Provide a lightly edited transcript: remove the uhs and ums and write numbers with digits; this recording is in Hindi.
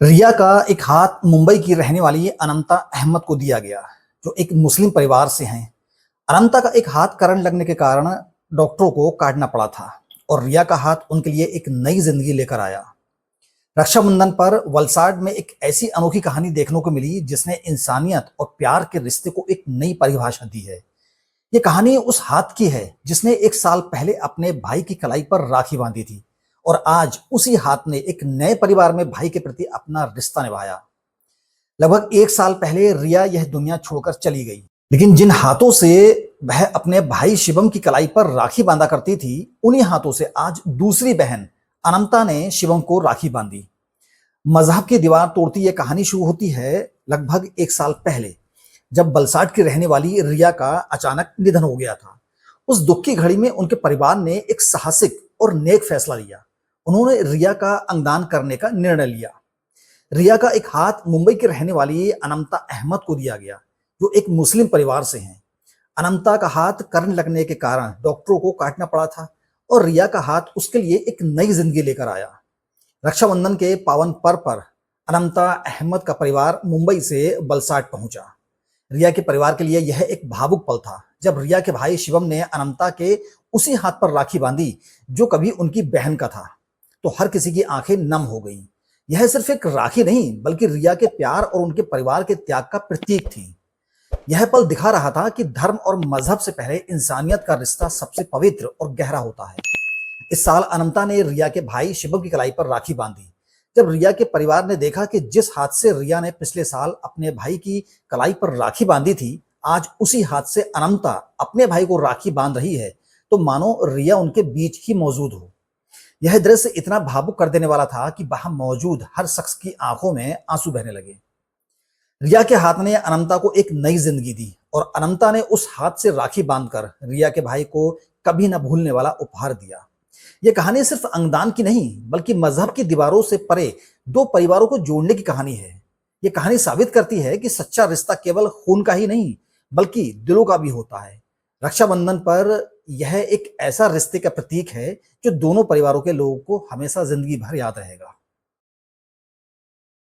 रिया का एक हाथ मुंबई की रहने वाली अनंता अहमद को दिया गया, जो एक मुस्लिम परिवार से हैं। अनंता का एक हाथ करंट लगने के कारण डॉक्टरों को काटना पड़ा था और रिया का हाथ उनके लिए एक नई जिंदगी लेकर आया। रक्षाबंधन पर वलसाड में एक ऐसी अनोखी कहानी देखने को मिली जिसने इंसानियत और प्यार के रिश्ते को एक नई परिभाषा दी है। ये कहानी उस हाथ की है जिसने एक साल पहले अपने भाई की कलाई पर राखी बांधी थी और आज उसी हाथ ने एक नए परिवार में भाई के प्रति अपना रिश्ता निभाया। लगभग एक साल पहले रिया यह दुनिया छोड़कर चली गई, लेकिन जिन हाथों से वह अपने भाई शिवम की कलाई पर राखी बांधा करती थी, उन्हीं हाथों से आज दूसरी बहन अनंता ने शिवम को राखी बांधी। मजहब की दीवार तोड़ती यह कहानी शुरू होती है लगभग एक साल पहले, जब बलसाड की रहने वाली रिया का अचानक निधन हो गया था। उस दुख की घड़ी में उनके परिवार ने एक साहसिक और नेक फैसला लिया। उन्होंने रिया का अंगदान करने का निर्णय लिया। रिया का एक हाथ मुंबई की रहने वाली अनंता अहमद को दिया गया, जो एक मुस्लिम परिवार से हैं। अनंता का हाथ करंट लगने के कारण डॉक्टरों को काटना पड़ा था और रिया का हाथ उसके लिए एक नई जिंदगी लेकर आया। रक्षाबंधन के पावन पर्व पर अनंता अहमद का परिवार मुंबई से बलसाड पहुंचा। रिया के परिवार के लिए यह एक भावुक पल था, जब रिया के भाई शिवम ने अनंता के उसी हाथ पर राखी बांधी जो कभी उनकी बहन का था, तो हर किसी की आंखें नम हो गईं। यह सिर्फ एक राखी नहीं, बल्कि रिया के प्यार और उनके परिवार के त्याग का प्रतीक थी। यह पल दिखा रहा था कि धर्म और मजहब से पहले इंसानियत का रिश्ता सबसे पवित्र और गहरा होता है। इस साल अनंता ने रिया के भाई शिवम की कलाई पर राखी बांधी। जब रिया के परिवार ने देखा कि जिस हाथ से रिया ने पिछले साल अपने भाई की कलाई पर राखी बांधी थी, आज उसी हाथ से अनंता अपने भाई को राखी बांध रही है, तो मानो रिया उनके बीच ही मौजूद हो। यह दृश्य इतना भावुक कर देने वाला था कि वहां मौजूद हर शख्स की आंखों में आंसू बहने लगे। रिया के हाथ ने अनंता को एक नई जिंदगी दी और अनंता ने उस हाथ से राखी बांधकर रिया के भाई को कभी न भूलने वाला उपहार दिया। यह कहानी सिर्फ अंगदान की नहीं, बल्कि मजहब की दीवारों से परे दो परिवारों को जोड़ने की कहानी है। यह कहानी साबित करती है कि सच्चा रिश्ता केवल खून का ही नहीं, बल्कि दिलों का भी होता है। रक्षाबंधन पर यह एक ऐसा रिश्ते का प्रतीक है जो दोनों परिवारों के लोगों को हमेशा जिंदगी भर याद रहेगा।